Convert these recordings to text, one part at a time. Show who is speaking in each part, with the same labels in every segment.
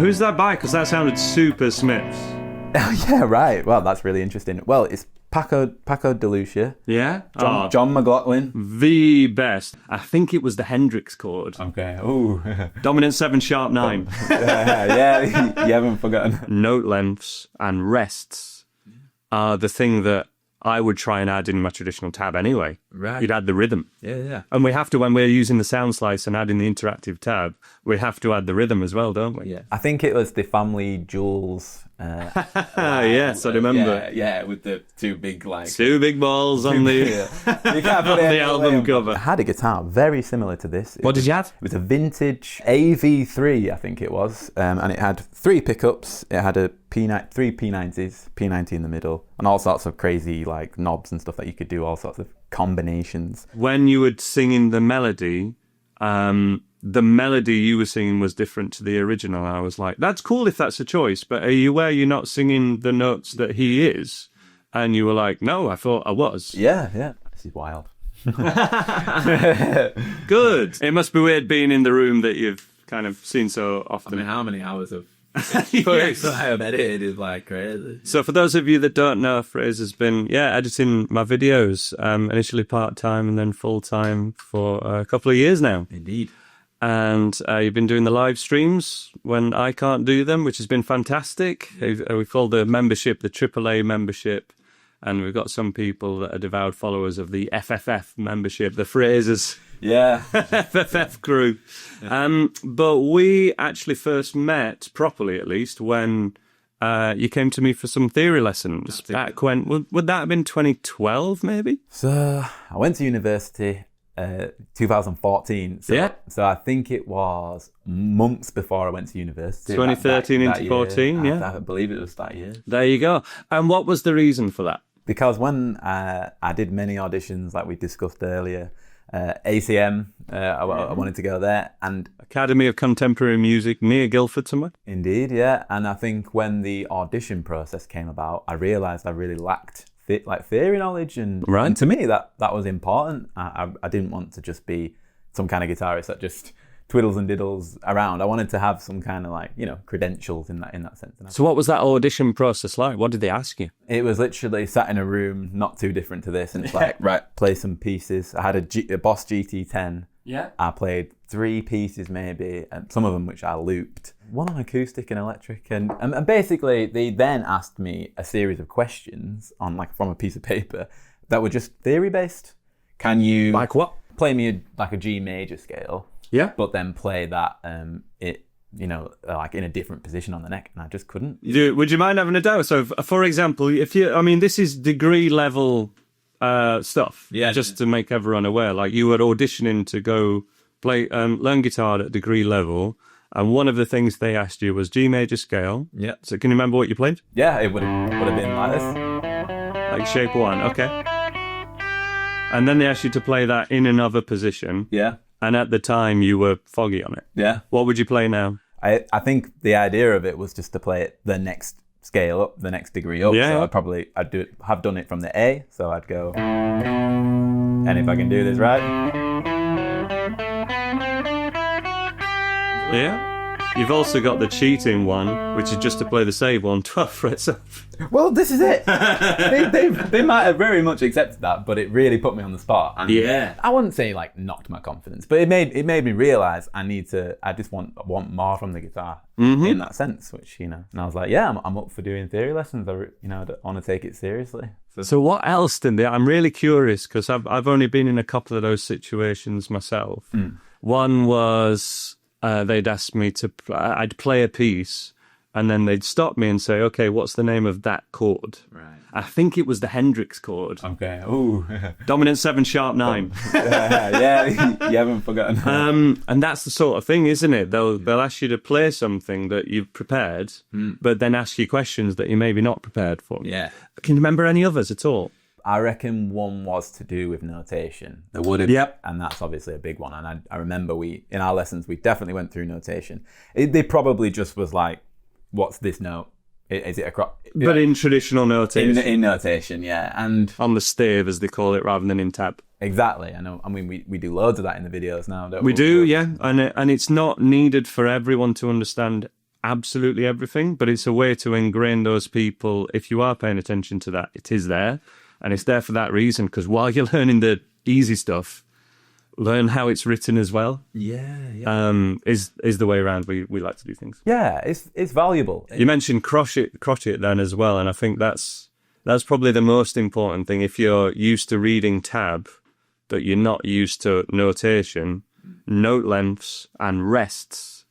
Speaker 1: Who's that by? Because that sounded super Smiths.
Speaker 2: Oh, yeah, right. Well, that's really interesting. Well, it's Paco De Lucia.
Speaker 1: Yeah?
Speaker 2: John McLaughlin.
Speaker 1: The best. I think it was the Hendrix chord.
Speaker 2: Okay. Ooh.
Speaker 1: Dominant 7, sharp 9.
Speaker 2: Yeah, you haven't forgotten.
Speaker 1: Note lengths and rests are the thing that I would try and add in my traditional tab anyway.
Speaker 3: Right.
Speaker 1: You'd add the rhythm.
Speaker 3: Yeah.
Speaker 1: And we have to, when we're using the sound slice and adding the interactive tab, we have to add the rhythm as well, don't we?
Speaker 3: Yeah.
Speaker 2: I think it was the Family Jewels.
Speaker 1: Yes, I remember.
Speaker 2: Yeah, with the two big
Speaker 1: Two big balls on the,
Speaker 2: You can't put
Speaker 1: on the album cover.
Speaker 2: I had a guitar very similar to this.
Speaker 1: What did you have?
Speaker 2: It was a vintage AV3, I think it was, and it had 3 pickups. It had a P9, 3 P90s, P90 in the middle, and all sorts of crazy like knobs and stuff that you could do, all sorts of combinations.
Speaker 1: When you were singing the melody you were singing was different to the original. I was like, that's cool if that's a choice, but are you aware you're not singing the notes that he is? And you were like, no, I thought I was.
Speaker 2: Yeah. This is wild.
Speaker 1: Good. It must be weird being in the room that you've kind of seen so often.
Speaker 3: I mean, how many hours of
Speaker 1: Yes.
Speaker 3: I have edited is like crazy.
Speaker 1: So for those of you that don't know, Fraser's been, editing my videos, initially part-time and then full-time for a couple of years now.
Speaker 3: Indeed.
Speaker 1: And you've been doing the live streams when I can't do them, which has been fantastic. We've called the membership the AAA membership. And we've got some people that are devout followers of the FFF membership, the Frasers.
Speaker 2: Yeah.
Speaker 1: FFF crew. Yeah. But we actually first met, properly at least, when you came to me for some theory lessons. Back when, would that have been 2012 maybe?
Speaker 2: So I went to university 2014. So I think it was months before I went to university.
Speaker 1: 2013 into 14,
Speaker 2: I believe it was that year.
Speaker 1: There you go. And what was the reason for that?
Speaker 2: Because when I did many auditions, like we discussed earlier, ACM, I wanted to go there. And
Speaker 1: Academy of Contemporary Music, near Guildford somewhere?
Speaker 2: Indeed, yeah. And I think when the audition process came about, I realised I really lacked theory knowledge. And to me, that was important. I didn't want to just be some kind of guitarist that just twiddles and diddles around. I wanted to have some kind of credentials in that sense.
Speaker 1: So what was that audition process like? What did they ask you?
Speaker 2: It was literally sat in a room, not too different to this, and it's like, right, play some pieces. I had a Boss GT10.
Speaker 1: Yeah.
Speaker 2: I played 3 pieces maybe, and some of them which I looped. One on acoustic and electric, and basically they then asked me a series of questions from a piece of paper that were just theory based. Can you
Speaker 1: what?
Speaker 2: Play me a G major scale?
Speaker 1: Yeah.
Speaker 2: But then play that in a different position on the neck, and I just couldn't.
Speaker 1: Would you mind having a go? So, for example, this is degree level stuff. Yeah. Just to make everyone aware, like you were auditioning to go play, learn guitar at degree level, and one of the things they asked you was G major scale.
Speaker 3: Yeah.
Speaker 1: So, can you remember what you played?
Speaker 2: Yeah, it would have been like this.
Speaker 1: Like shape 1, okay. And then they asked you to play that in another position.
Speaker 2: Yeah.
Speaker 1: And at the time, you were foggy on it.
Speaker 2: Yeah.
Speaker 1: What would you play now?
Speaker 2: I think the idea of it was just to play it the next scale up, the next degree up.
Speaker 1: Yeah.
Speaker 2: So have done it from the A. So I'd go, and if I can do this right.
Speaker 1: Yeah. You've also got the cheating one, which is just to play the save one 12 frets up.
Speaker 2: Well, this is it. they might have very much accepted that, but it really put me on the spot. And
Speaker 1: yeah.
Speaker 2: I wouldn't say knocked my confidence, but it made me realise I just want more from the guitar in that sense, which, and I was like, yeah, I'm up for doing theory lessons. I want to take it seriously.
Speaker 1: So what else did they? I'm really curious because I've only been in a couple of those situations myself. One was they'd ask me I'd play a piece, and then they'd stop me and say, okay, what's the name of that chord? Right. I think it was the Hendrix chord.
Speaker 2: Okay. Ooh.
Speaker 1: Dominant 7, sharp 9.
Speaker 2: Yeah, you haven't forgotten.
Speaker 1: And that's the sort of thing, isn't it? They'll ask you to play something that you've prepared, but then ask you questions that you're maybe not prepared for.
Speaker 3: Yeah.
Speaker 1: Can you remember any others at all?
Speaker 2: I reckon one was to do with notation. There would have,
Speaker 1: yep.
Speaker 2: And that's obviously a big one. And I remember in our lessons, we definitely went through notation. They probably just was like, what's this note? Is it across?
Speaker 1: But in traditional notation.
Speaker 2: In notation, yeah. And
Speaker 1: on the stave, as they call it, rather than in tab.
Speaker 2: Exactly. I know. I mean, we do loads of that in the videos now, don't we?
Speaker 1: We do, yeah. And it's not needed for everyone to understand absolutely everything, but it's a way to ingrain those people. If you are paying attention to that, it is there, and it's there for that reason. Because while you're learning the easy stuff, learn how it's written as well. Is the way around we like to do things.
Speaker 2: Yeah, it's valuable.
Speaker 1: You mentioned crotchet then as well, and I think that's probably the most important thing. If you're used to reading tab, but you're not used to notation, note lengths and rests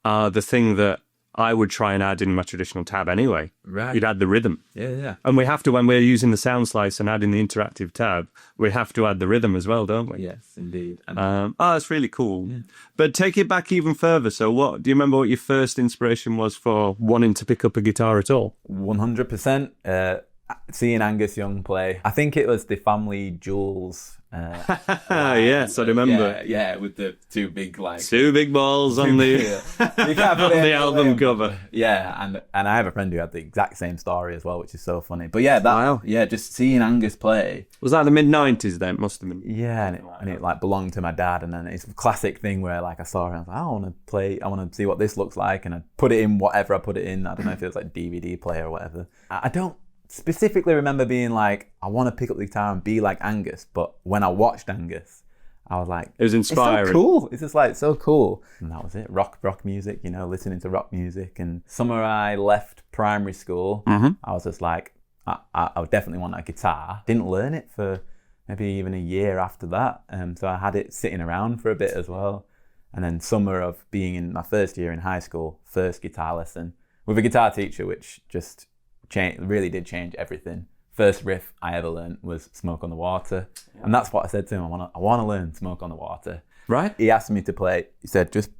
Speaker 1: are the thing that I would try and add in my traditional tab anyway.
Speaker 3: Right.
Speaker 1: You'd add the rhythm.
Speaker 3: Yeah.
Speaker 1: And we have to, when we're using the sound slice and adding the interactive tab, we have to add the rhythm as well, don't we?
Speaker 3: Yes, indeed.
Speaker 1: That's really cool. Yeah. But take it back even further. So do you remember what your first inspiration was for wanting to pick up a guitar at all?
Speaker 2: 100%. Seeing Angus Young play. I think it was the Family Jewels.
Speaker 1: Yes, I remember.
Speaker 3: Yeah, with the two big
Speaker 1: balls on the on the album cover.
Speaker 2: Yeah, and I have a friend who had the exact same story as well, which is so funny. But yeah, just seeing Angus play.
Speaker 1: Was that the mid-90s then? Must have been.
Speaker 2: Yeah, and it like belonged to my dad, and then it's a classic thing where like I saw it, and I was like, I want to play, I want to see what this looks like, and I put it in whatever I put it in. I don't know if it was like DVD player or whatever. I don't specifically remember being like, I want to pick up the guitar and be like Angus, but when I watched Angus, I was like,
Speaker 1: it was inspiring.
Speaker 2: It's so cool. It's just like so cool. And that was it. Rock music, listening to rock music. And summer I left primary school, I was just like, I would definitely want a guitar. Didn't learn it for maybe even a year after that. So I had it sitting around for a bit as well. And then summer of being in my first year in high school, first guitar lesson with a guitar teacher, which just really did change everything. First riff I ever learned was Smoke on the Water, and that's what I said to him. I want to learn Smoke on the Water.
Speaker 1: Right.
Speaker 2: He asked me to play. He said, just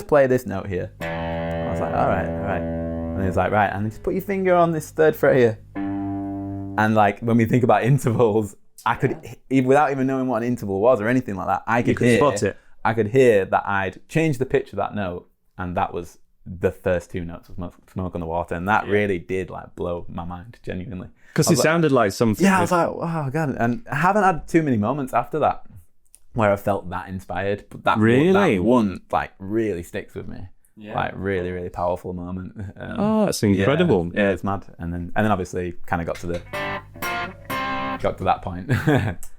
Speaker 2: play this note here. I was like, all right. And he was like, right, and just put your finger on this third fret here. And like when we think about intervals, I could, without even knowing what an interval was or anything like that, I could
Speaker 1: spot it.
Speaker 2: I could hear that I'd changed the pitch of that note, and that was the first two notes of Smoke on the Water, and that really did like blow my mind, genuinely.
Speaker 1: Because it sounded like something.
Speaker 2: Yeah, I was like, oh god, and I haven't had too many moments after that where I felt that inspired. But that one like really sticks with me. Yeah. Like really, really powerful moment.
Speaker 1: That's incredible.
Speaker 2: Yeah, it's mad. And then obviously kind of got to that point.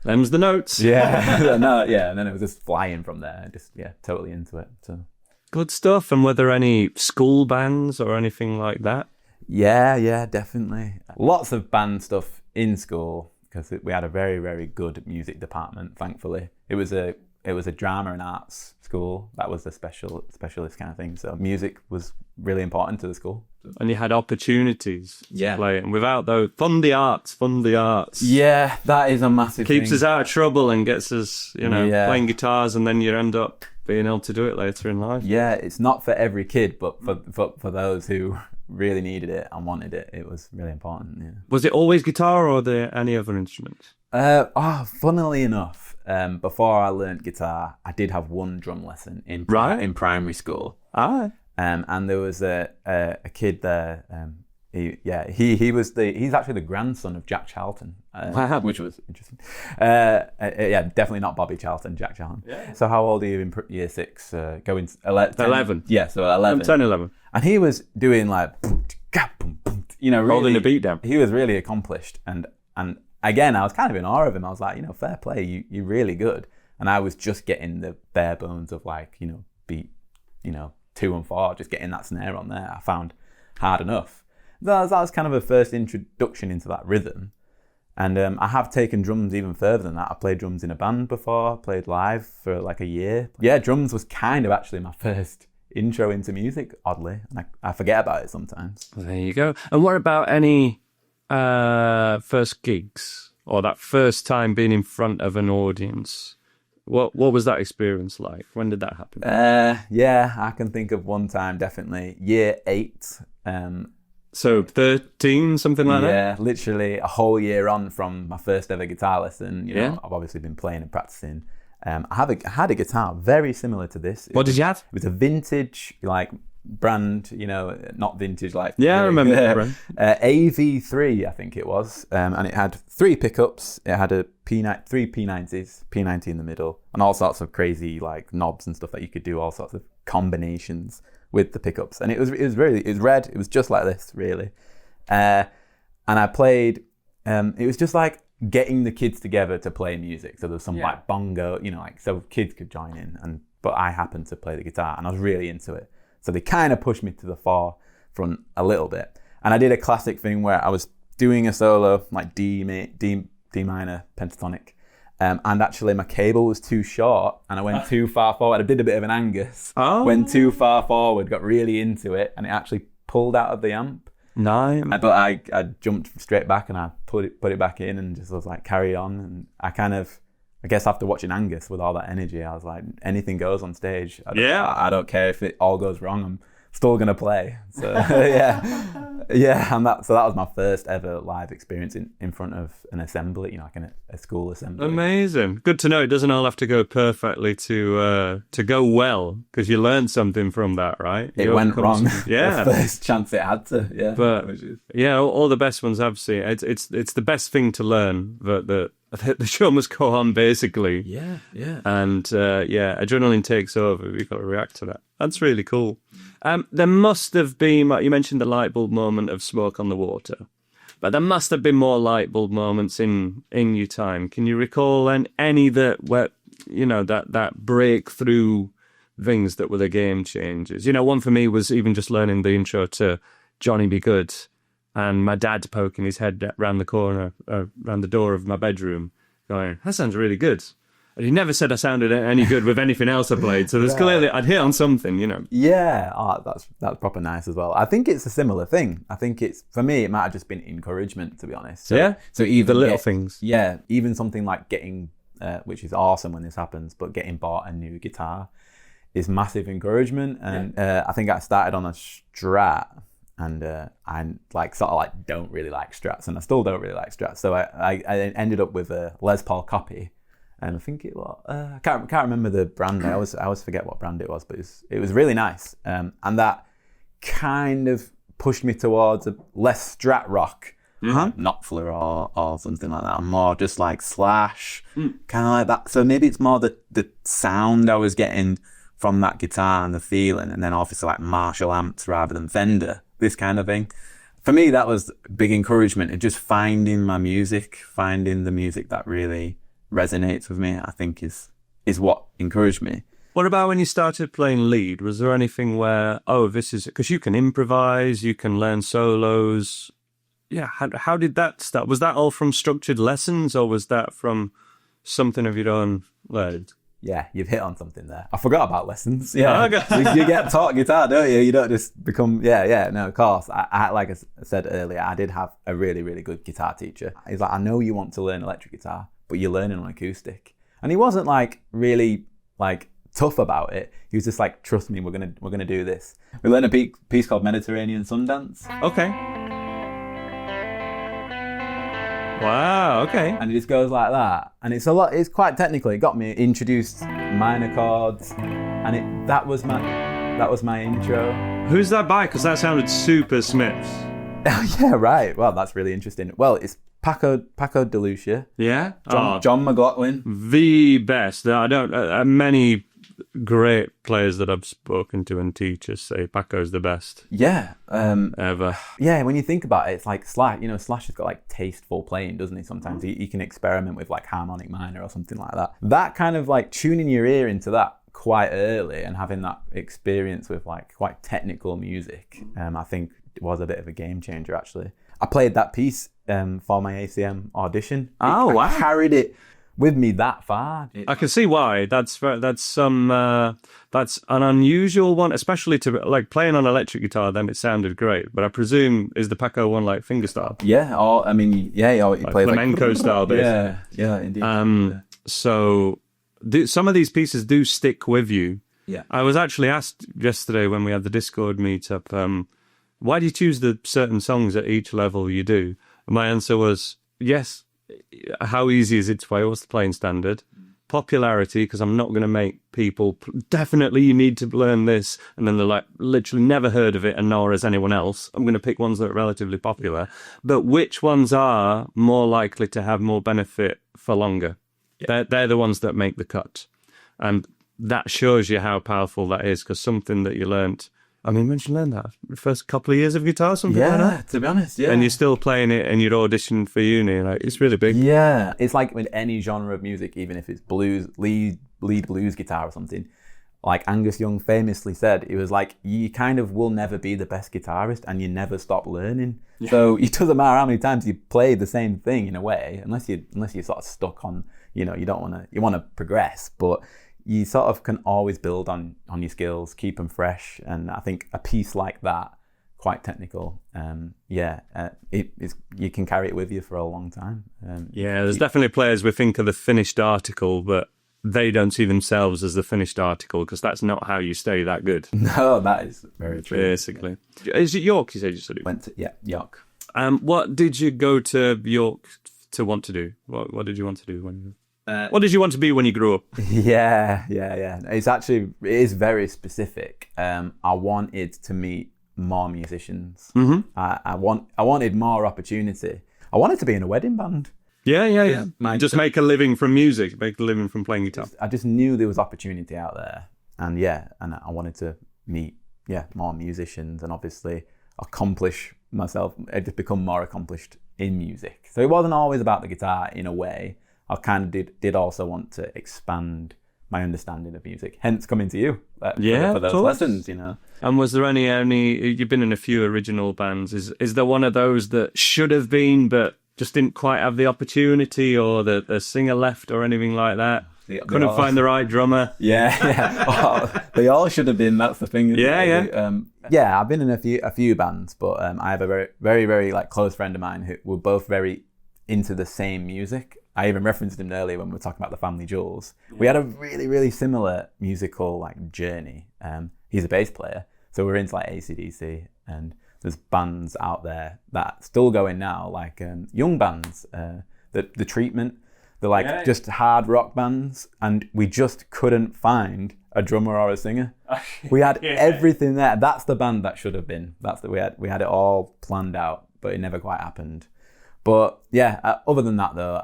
Speaker 1: Them's the notes.
Speaker 2: Yeah, no, yeah, and then it was just flying from there. Just totally into it. So.
Speaker 1: Good stuff. And were there any school bands or anything like that?
Speaker 2: Yeah, definitely. Lots of band stuff in school because we had a very, very good music department, thankfully. It was a drama and arts school. That was the specialist kind of thing. So music was really important to the school.
Speaker 1: And you had opportunities to play it. And without those, fund the arts.
Speaker 2: Yeah, that is a massive thing.
Speaker 1: Keeps us out of trouble and gets us, playing guitars, and then you end up being able to do it later in life.
Speaker 2: Yeah, it's not for every kid, but for those who really needed it and wanted it, it was really important. Yeah.
Speaker 1: Was it always guitar, or were there any other instruments?
Speaker 2: Funnily enough, before I learned guitar, I did have one drum lesson in primary school. And there was a kid there. He's actually the grandson of Jack Charlton, which was interesting. Definitely not Bobby Charlton, Jack Charlton. Yeah. So how old are you in year 6? Going
Speaker 1: 11.
Speaker 2: Yeah, so 11.
Speaker 1: I'm 10, 11.
Speaker 2: And he was doing like, really,
Speaker 1: holding the beat down.
Speaker 2: He was really accomplished, and again, I was kind of in awe of him. I was like, fair play, you're really good. And I was just getting the bare bones of like, beat, 2 and 4, just getting that snare on there. I found hard enough. That was kind of a first introduction into that rhythm. And I have taken drums even further than that. I played drums in a band before, played live for like a year. Yeah, drums was kind of actually my first intro into music, oddly. And I forget about it sometimes.
Speaker 1: There you go. And what about any first gigs, or that first time being in front of an audience? What was that experience like? When did that happen?
Speaker 2: I can think of one time, definitely. Year 8.
Speaker 1: So 13, something like that?
Speaker 2: Yeah, literally a whole year on from my first ever guitar lesson. I've obviously been playing and practicing. I had a guitar very similar to this.
Speaker 1: What did you have?
Speaker 2: It was a vintage, like, brand, not vintage, like...
Speaker 1: Yeah, I remember that brand.
Speaker 2: AV3, I think it was. And it had 3 pickups. It had three P90s, P90 in the middle, and all sorts of crazy, like, knobs and stuff that you could do, all sorts of combinations with the pickups, and it was red. It was just like this, really. And I played. It was just like getting the kids together to play music. So there was some like bongo, like so kids could join in. But I happened to play the guitar, and I was really into it. So they kind of pushed me to the forefront a little bit. And I did a classic thing where I was doing a solo, like D minor pentatonic. And actually my cable was too short and I went too far forward. I did a bit of an Angus. Went too far forward, got really into it, and it actually pulled out of the amp.
Speaker 1: Nice.
Speaker 2: But I jumped straight back and I put it back in and just was like, carry on. And I guess after watching Angus with all that energy, I was like, anything goes on stage. I don't care if it all goes wrong. I'm still gonna play. So and that was my first ever live experience in front of an assembly, like a school assembly.
Speaker 1: Amazing. Good to know. It doesn't all have to go perfectly to go well, because you learned something from that, right?
Speaker 2: It went wrong. Yeah, the first chance it had to. Yeah,
Speaker 1: but all the best ones I've seen. It's the best thing to learn that the show must go on, basically.
Speaker 2: Yeah.
Speaker 1: And adrenaline takes over. We've got to react to that. That's really cool. There must have been, you mentioned the light bulb moment of Smoke on the Water, but there must have been more light bulb moments in your time. Can you recall any that were, that breakthrough things that were the game changers? One for me was even just learning the intro to Johnny Be Good, and my dad poking his head round the corner, round the door of my bedroom, going, "That sounds really good." And he never said I sounded any good with anything else I played. So there's clearly, I'd hit on something,
Speaker 2: Yeah, that's proper nice as well. I think it's a similar thing. I think for me, it might have just been encouragement, to be honest.
Speaker 1: So even the little things.
Speaker 2: Yeah, even something like getting, which is awesome when this happens, but getting bought a new guitar is massive encouragement. And I think I started on a Strat, and I don't really like Strats, and I still don't really like Strats. So I ended up with a Les Paul copy. And I think it was, I can't remember the brand. I always forget what brand it was, but it was really nice. And that kind of pushed me towards a less Strat rock, Knopfler or something like that. More just like Slash, kind of like that. So maybe it's more the sound I was getting from that guitar and the feeling, and then obviously like Marshall amps rather than Fender, this kind of thing. For me, that was big encouragement, and just finding my music, finding the music that really resonates with me, I think is what encouraged me.
Speaker 1: What about when you started playing lead? Was there anything where, this is, because you can improvise, you can learn solos. Yeah, how did that start? Was that all from structured lessons, or was that from something of your own learned?
Speaker 2: Yeah, you've hit on something there. I forgot about lessons. Yeah, you get taught guitar, don't you? You don't just become, no, of course. I like I said earlier, I did have a really, really good guitar teacher. He's like, I know you want to learn electric guitar, but you're learning on acoustic. And he wasn't like really like tough about it. He was just like, trust me, we're gonna do this. We learned a piece called Mediterranean Sundance.
Speaker 1: Okay. Wow, okay.
Speaker 2: And it just goes like that. And it's quite technical. It got me introduced minor chords, and that was my intro.
Speaker 1: Who's that by? Because that sounded super Smiths.
Speaker 2: Oh yeah, right. Well, that's really interesting. Well, it's Paco De Lucia.
Speaker 1: Yeah?
Speaker 2: John McLaughlin.
Speaker 1: The best. I don't. Many great players that I've spoken to and teachers say Paco's the best.
Speaker 2: Yeah.
Speaker 1: Ever.
Speaker 2: Yeah, when you think about it, it's like Slash. Slash has got like tasteful playing, doesn't he? Sometimes he can experiment with like harmonic minor or something like that. That kind of like tuning your ear into that quite early and having that experience with like quite technical music, I think was a bit of a game changer actually. I played that piece for my ACM audition.
Speaker 1: Oh, wow.
Speaker 2: I carried it with me that far.
Speaker 1: I can see why. That's an unusual one, especially to like playing on electric guitar. Then it sounded great, but I presume is the Paco one like fingerstyle?
Speaker 2: Yeah, he
Speaker 1: like
Speaker 2: plays
Speaker 1: flamenco
Speaker 2: like,
Speaker 1: style, basically.
Speaker 2: Yeah, indeed.
Speaker 1: So some of these pieces do stick with you.
Speaker 2: Yeah.
Speaker 1: I was actually asked yesterday when we had the Discord meetup, why do you choose the certain songs at each level you do? And my answer was, yes, how easy is it to play? What's the playing standard? Popularity, because I'm not going to make people, definitely you need to learn this, and then they're like, literally never heard of it, and nor has anyone else. I'm going to pick ones that are relatively popular. But which ones are more likely to have more benefit for longer? Yeah. They're the ones that make the cut. And that shows you how powerful that is, because something that you learnt I mean, when did you learn that? The first couple of years of guitar, something like that?
Speaker 2: To be honest, yeah.
Speaker 1: And you're still playing it and you're auditioning for uni. Like, it's really big.
Speaker 2: Yeah. It's like with any genre of music, even if it's blues, lead blues guitar or something, like Angus Young famously said, it was like, you kind of will never be the best guitarist and you never stop learning. Yeah. So it doesn't matter how many times you play the same thing in a way, unless you're sort of stuck on, you want to progress, but you sort of can always build on your skills, keep them fresh. And I think a piece like that, quite technical, you can carry it with you for a long time.
Speaker 1: There's definitely players we think are the finished article, but they don't see themselves as the finished article, because that's not how you stay that good.
Speaker 2: No, that is very true.
Speaker 1: Basically. Yeah. Is it York, you said you studied?
Speaker 2: York.
Speaker 1: What did you go to York to want to do? What did you want to do when what did you want to be when you grew up?
Speaker 2: Yeah. It is very specific. I wanted to meet more musicians. Mm-hmm. I wanted more opportunity. I wanted to be in a wedding band.
Speaker 1: Yeah. Just make a living from music, make a living from playing guitar.
Speaker 2: I just knew there was opportunity out there. And I wanted to meet more musicians and obviously accomplish myself, just become more accomplished in music. So it wasn't always about the guitar in a way. I kind of did also want to expand my understanding of music, hence coming to you for those lessons,
Speaker 1: And was there any, you've been in a few original bands, is there one of those that should have been but just didn't quite have the opportunity, or the singer left or anything like that? Couldn't find the right drummer?
Speaker 2: They all should have been, that's the thing. I've been in a few bands, but I have a very, very, very like close friend of mine who were both very into the same music. I even referenced him earlier when we were talking about the Family Jewels. We had a really, really similar musical like journey. He's a bass player, so we're into like AC/DC, and there's bands out there that are still going now, like young bands, the Treatment. They're like just hard rock bands, and we just couldn't find a drummer or a singer. We had everything there. That's the band that should have been. We had it all planned out, but it never quite happened. But other than that though,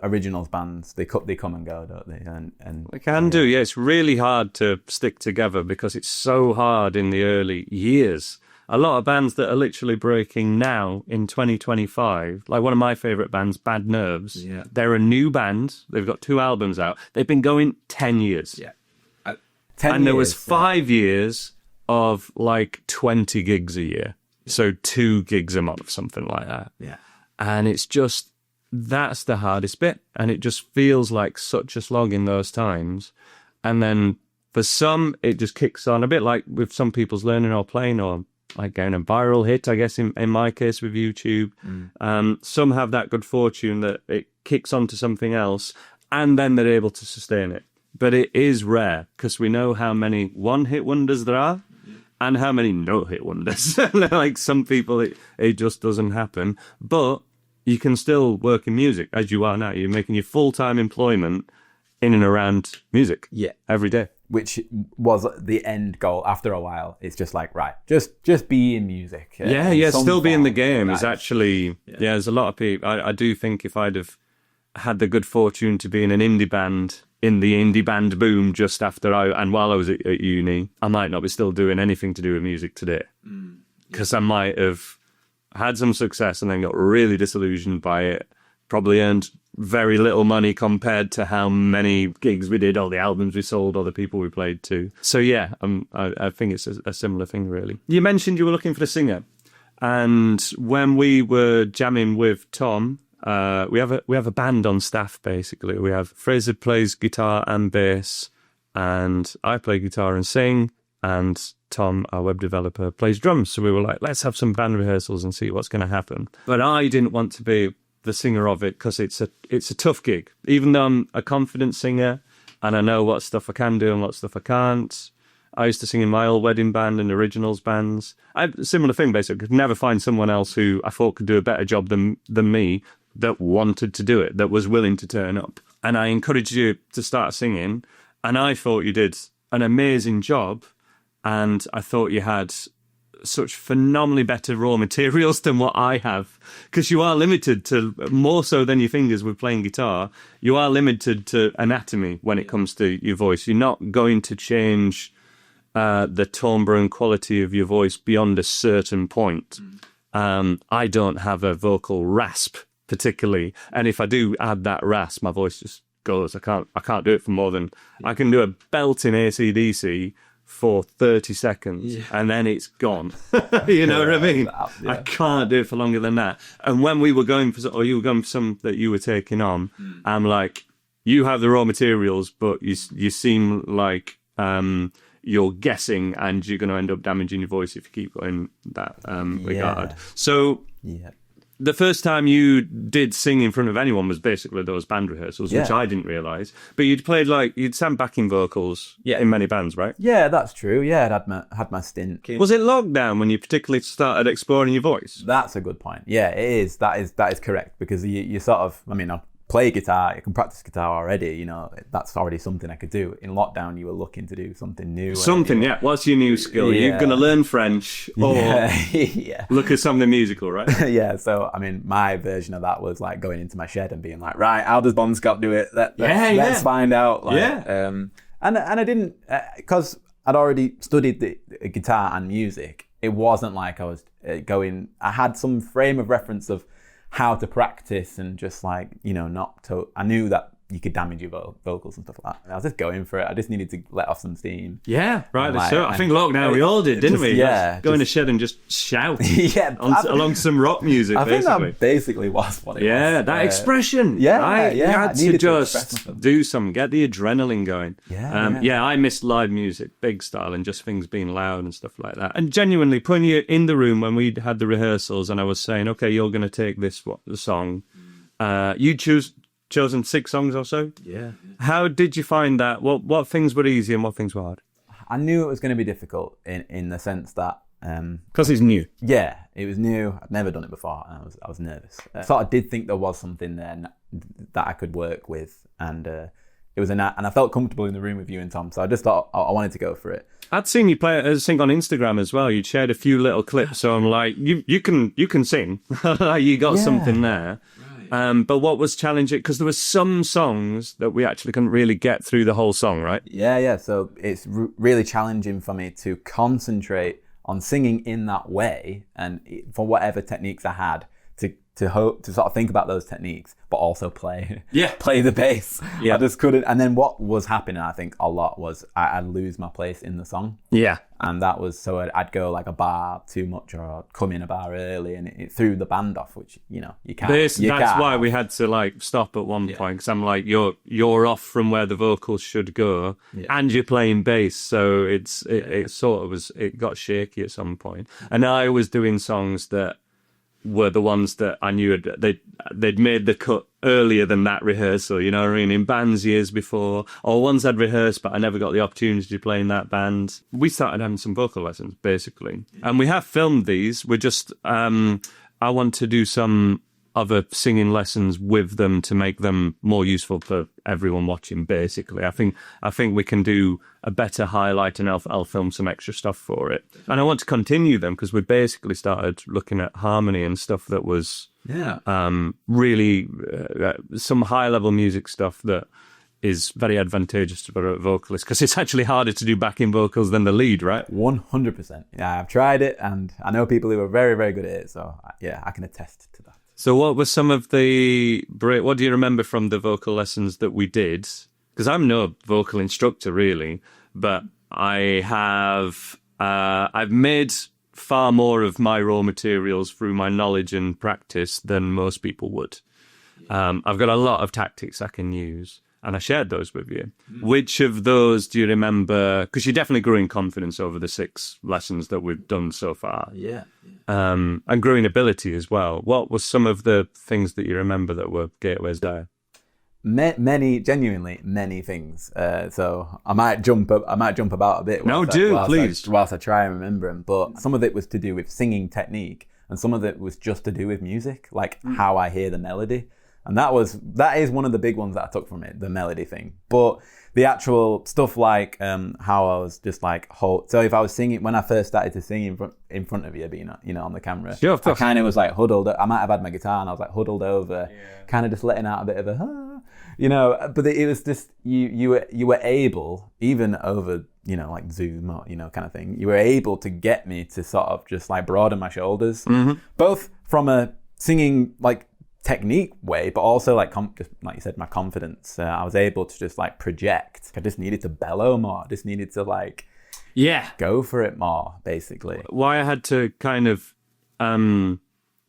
Speaker 2: originals bands, they come and go, don't they? And
Speaker 1: they can do. Yeah, it's really hard to stick together because it's so hard in the early years. A lot of bands that are literally breaking now in 2025, like one of my favourite bands, Bad Nerves, they're a new band. They've got 2 albums out. They've been going 10 years.
Speaker 2: Yeah.
Speaker 1: 10 and there was 5 years of like 20 gigs a year. So 2 gigs a month, something like that.
Speaker 2: Yeah.
Speaker 1: And it's just, that's the hardest bit. And it just feels like such a slog in those times. And then for some, it just kicks on a bit like with some people's learning or playing or like getting a viral hit, I guess, in my case with YouTube. Some have that good fortune that it kicks on to something else and then they're able to sustain it. But it is rare because we know how many one-hit wonders there are and how many no-hit wonders. Like some people, it just doesn't happen. But you can still work in music as you are now. You're making your full-time employment in and around music every day.
Speaker 2: Which was the end goal after a while. It's just like, right, just be in music.
Speaker 1: Still be in the game is actually, there's a lot of people. I do think if I'd have had the good fortune to be in an indie band, in the indie band boom just after while I was at uni, I might not be still doing anything to do with music today. Because I might have had some success and then got really disillusioned by it, probably earned very little money compared to how many gigs we did, all the albums we sold, all the people we played to. So I think it's a similar thing, really. You mentioned you were looking for the singer, and when we were jamming with Tom, we have a band on staff. Basically, we have Fraser plays guitar and bass, and I play guitar and sing, and Tom, our web developer, plays drums. So we were like, let's have some band rehearsals and see what's going to happen. But I didn't want to be the singer of it because it's a tough gig. Even though I'm a confident singer and I know what stuff I can do and what stuff I can't. I used to sing in my old wedding band and originals bands. I had a similar thing, basically. I could never find someone else who I thought could do a better job than me that wanted to do it, that was willing to turn up. And I encouraged you to start singing, and I thought you did an amazing job, and I thought you had such phenomenally better raw materials than what I have, because you are limited to, more so than your fingers with playing guitar, you are limited to anatomy when it comes to your voice. You're not going to change the timbre and quality of your voice beyond a certain point. I don't have a vocal rasp particularly, and if I do add that rasp, my voice just goes. I can't do it for more than I can do a belt in AC/DC for 30 seconds and then it's gone. You know what I mean? I can't do it for longer than that. And when we were going for, or you were going for some that you were taking on, I'm like, you have the raw materials, but you seem like you're guessing and you're going to end up damaging your voice if you keep going that regard. So the first time you did sing in front of anyone was basically those band rehearsals, which I didn't realise. But you'd sang backing vocals in many bands, right?
Speaker 2: Yeah, that's true. Yeah, I'd had my stint.
Speaker 1: Was it lockdown when you particularly started exploring your voice?
Speaker 2: That's a good point. Yeah, it is. That is correct, because you sort of, I mean, I play guitar, I can practice guitar already, you know, that's already something I could do. In lockdown, you were looking to do something new.
Speaker 1: What's your new skill? You're going to learn French or look at something musical, right?
Speaker 2: Yeah, so, I mean, my version of that was like going into my shed and being like, right, how does Bon Scott do it? Let's find out. And I didn't, because I'd already studied the guitar and music, it wasn't like I was I had some frame of reference of how to practice and just like, you know, I knew that you could damage your vocals and stuff like that. And I was just going for it. I just needed to let off some steam.
Speaker 1: Yeah, right. I think lockdown we all did, didn't we?
Speaker 2: Yeah.
Speaker 1: Go in the shed and just shout along some rock music,
Speaker 2: I
Speaker 1: basically.
Speaker 2: think that basically was what it was.
Speaker 1: Yeah, that expression. You had to just do some, get the adrenaline going. I missed live music, big style, and just things being loud and stuff like that. And genuinely putting you in the room when we had the rehearsals and I was saying, okay, you're going to take this song. You chosen 6 songs or so?
Speaker 2: Yeah.
Speaker 1: How did you find that? What things were easy and what things were hard?
Speaker 2: I knew it was going to be difficult in the sense that...
Speaker 1: Because it's new.
Speaker 2: Yeah, it was new. I'd never done it before and I was nervous. So I did think there was something there that I could work with, and it was and I felt comfortable in the room with you and Tom, so I just thought I wanted to go for it.
Speaker 1: I'd seen you sing on Instagram as well. You'd shared a few little clips, so I'm like, you can sing. You got something there. But what was challenging, because there were some songs that we actually couldn't really get through the whole song, right?
Speaker 2: Yeah. So it's really challenging for me to concentrate on singing in that way, and for whatever techniques I had, to sort of think about those techniques, but also play the bass. Yeah. I just couldn't. And then what was happening, I think, a lot was I'd lose my place in the song. Yeah. And that was, so I'd go like a bar too much or I'd come in a bar early, and it threw the band off, which, you know, you can't.
Speaker 1: That's why we had to like stop at one point, because I'm like, you're off from where the vocals should go, and you're playing bass, so it sort of was, it got shaky at some point. And I was doing songs that were the ones that I knew they'd made the cut earlier than that rehearsal, you know what I mean, in bands years before, or ones I'd rehearsed but I never got the opportunity to play in that band. We started having some vocal lessons, basically. And we have filmed these. We're just, I want to do some other singing lessons with them to make them more useful for everyone watching, basically. I think we can do a better highlight, and I'll film some extra stuff for it. And I want to continue them, because we basically started looking at harmony and stuff that was really some high-level music stuff that is very advantageous for a vocalist, because it's actually harder to do backing vocals than the lead, right?
Speaker 2: 100%. Yeah, I've tried it, and I know people who are very, very good at it, so yeah, I can attest to that.
Speaker 1: So what were some of what do you remember from the vocal lessons that we did? Because I'm no vocal instructor really, but I've made far more of my raw materials through my knowledge and practice than most people would. I've got a lot of tactics I can use, and I shared those with you. Which of those do you remember? Because you definitely grew in confidence over the 6 lessons that we've done so far. Yeah. And grew in ability as well. What were some of the things that you remember that were gateways there?
Speaker 2: Genuinely many things. So I might jump about a bit. Whilst I try and remember them. But some of it was to do with singing technique, and some of it was just to do with music, like how I hear the melody. And that is one of the big ones that I took from it, the melody thing. But the actual stuff, like how I was just like, so if I was singing, when I first started to sing in front of you, being, you know, on the camera, I kind of was like huddled. I might have had my guitar and I was like huddled over, kind of just letting out a bit of a, you know. But it was just you were able, even over like Zoom or, kind of thing, you were able to get me to sort of just like broaden my shoulders, both from a singing like technique way, but also like just like you said, my confidence. I was able to just like project. I just needed to bellow more. I just needed to like go for it more, basically.
Speaker 1: Why I had to kind of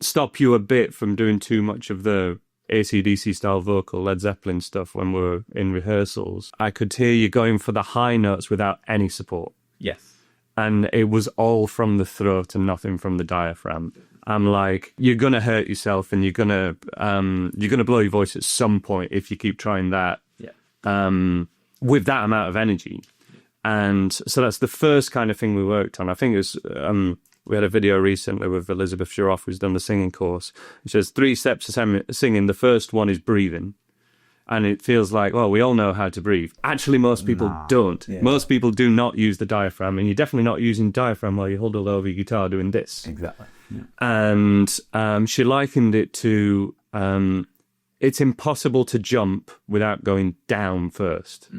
Speaker 1: stop you a bit from doing too much of the AC/DC style vocal, Led Zeppelin stuff when we were in rehearsals, I could hear you going for the high notes without any support.
Speaker 3: Yes.
Speaker 1: And it was all from the throat and nothing from the diaphragm. I'm like, you're gonna hurt yourself, and you're gonna blow your voice at some point if you keep trying that with that amount of energy. And so that's the first kind of thing we worked on. I think it was we had a video recently with Elizabeth Shuroff, who's done the singing course. She says 3 steps to singing. The first one is breathing. And it feels like, well, we all know how to breathe. Actually, most people don't. Yeah. Most people do not use the diaphragm, and you're definitely not using diaphragm while you hold all over your guitar doing this.
Speaker 2: Exactly. Yeah.
Speaker 1: And she likened it to it's impossible to jump without going down first.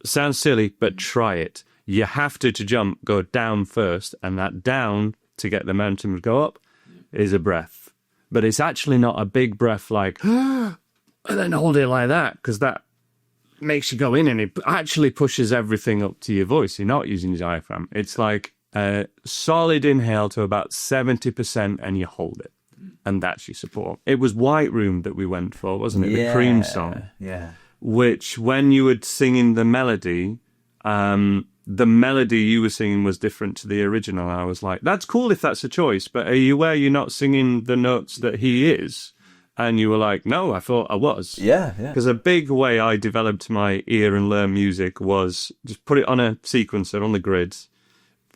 Speaker 1: Sounds silly, but try it. You have to jump, go down first, and that down, to get the momentum to go up, is a breath. But it's actually not a big breath like, and then hold it like that, because that makes you go in, and it actually pushes everything up to your voice. You're not using your diaphragm. It's like a solid inhale to about 70%, and you hold it. And that's your support. It was White Room that we went for, wasn't it? The Cream song.
Speaker 2: Yeah.
Speaker 1: Which, when you were singing the melody you were singing was different to the original. I was like, that's cool if that's a choice, but are you aware you're not singing the notes that he is? And you were like, no, I thought I was.
Speaker 2: Yeah.
Speaker 1: Because a big way I developed my ear and learn music was just put it on a sequencer on the grid,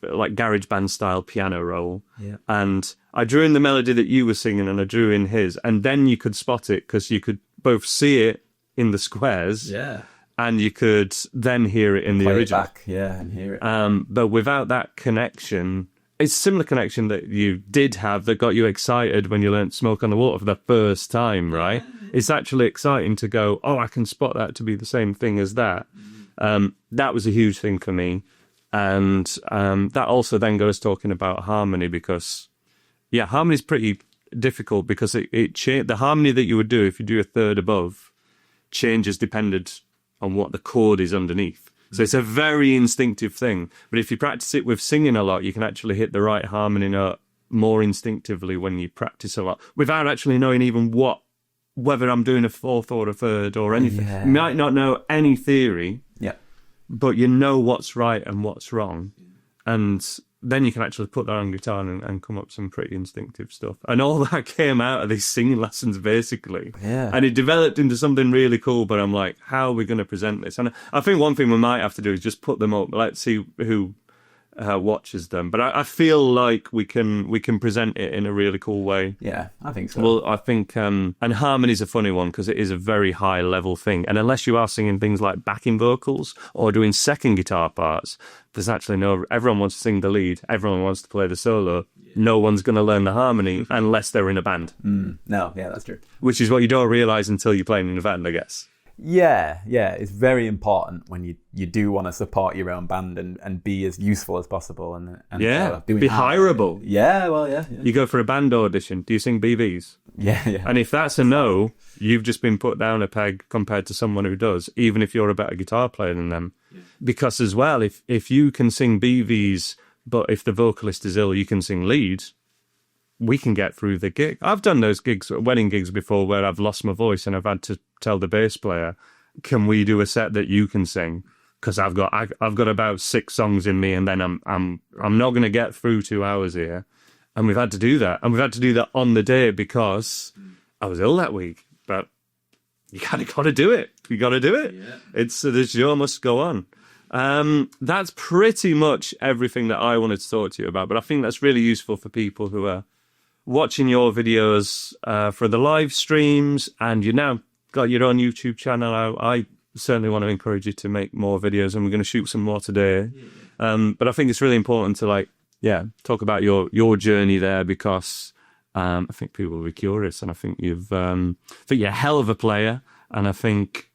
Speaker 1: like garage band style piano roll.
Speaker 2: Yeah.
Speaker 1: And I drew in the melody that you were singing, and I drew in his. And then you could spot it, because you could both see it in the squares.
Speaker 3: Yeah.
Speaker 1: And you could then hear it in the original.
Speaker 2: Back, and hear it.
Speaker 1: But without that connection, it's a similar connection that you did have that got you excited when you learnt Smoke on the Water for the first time, right? It's actually exciting to go, oh, I can spot that to be the same thing as that. That was a huge thing for me. And that also then goes talking about harmony, because, harmony is pretty difficult, because the harmony that you would do if you do a third above changes dependent on what the chord is underneath. So it's a very instinctive thing. But if you practice it with singing a lot, you can actually hit the right harmony note more instinctively when you practice a lot, without actually knowing even whether I'm doing a fourth or a third or anything.
Speaker 2: Yeah.
Speaker 1: You might not know any theory,
Speaker 2: but
Speaker 1: you know what's right and what's wrong. And then you can actually put that on guitar and come up with some pretty instinctive stuff. And all that came out of these singing lessons, basically.
Speaker 2: Yeah.
Speaker 1: And it developed into something really cool, but I'm like, how are we going to present this? And I think one thing we might have to do is just put them up. Let's see who watches them. But I feel like we can present it in a really cool way.
Speaker 2: Yeah, I think so.
Speaker 1: Well, I think, and harmony's a funny one, because it is a very high level thing. And unless you are singing things like backing vocals or doing second guitar parts, there's actually everyone wants to sing the lead. Everyone wants to play the solo. No one's going to learn the harmony unless they're in a band.
Speaker 2: No, that's true.
Speaker 1: Which is what you don't realize until you're playing in a band, I guess.
Speaker 2: Yeah, it's very important when you do want to support your own band and be as useful as possible and
Speaker 1: be hireable.
Speaker 2: Yeah.
Speaker 1: You go for a band audition. Do you sing BVs?
Speaker 2: Yeah.
Speaker 1: And if that's a no, you've just been put down a peg compared to someone who does, even if you're a better guitar player than them. Yeah. Because as well, if you can sing BVs, but if the vocalist is ill, you can sing leads, we can get through the gig. I've done those wedding gigs before, where I've lost my voice and I've had to tell the bass player, can we do a set that you can sing? Because I've got about 6 songs in me, and then I'm not going to get through 2 hours here. And we've had to do that. And we've had to do that on the day because I was ill that week. But you kind of got to do it. You got to do it. Yeah. The show must go on. That's pretty much everything that I wanted to talk to you about. But I think that's really useful for people who are watching your videos for the live streams, and you now got your own YouTube channel. I certainly want to encourage you to make more videos, and we're going to shoot some more today. But I think it's really important to talk about your journey there, because I think people will be curious, and I think you're a hell of a player. And I think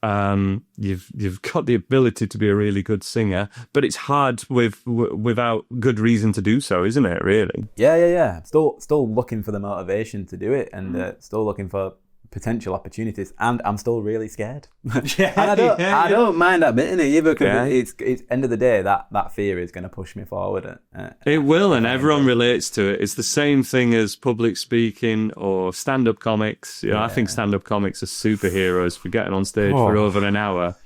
Speaker 1: you've got the ability to be a really good singer, but it's hard without good reason to do so, isn't it? Really?
Speaker 2: Yeah. Still looking for the motivation to do it, and still looking for potential opportunities, and I'm still really scared. I don't mind admitting it either, because it's end of the day that fear is going to push me forward.
Speaker 1: It will, and everyone relates to it. It's the same thing as public speaking or stand-up comics. I think stand-up comics are superheroes for getting on stage for over an hour,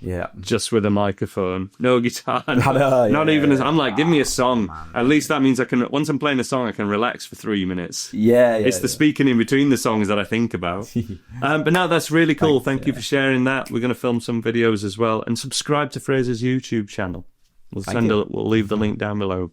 Speaker 1: just with a microphone, no guitar, I'm like, give me a song. At least that means I can. Once I'm playing a song, I can relax for 3 minutes. It's the speaking in between the songs that I think about. But no, that's really cool. Thank you for sharing that. We're going to film some videos as well, and subscribe to Fraser's YouTube channel. We'll leave the link down below.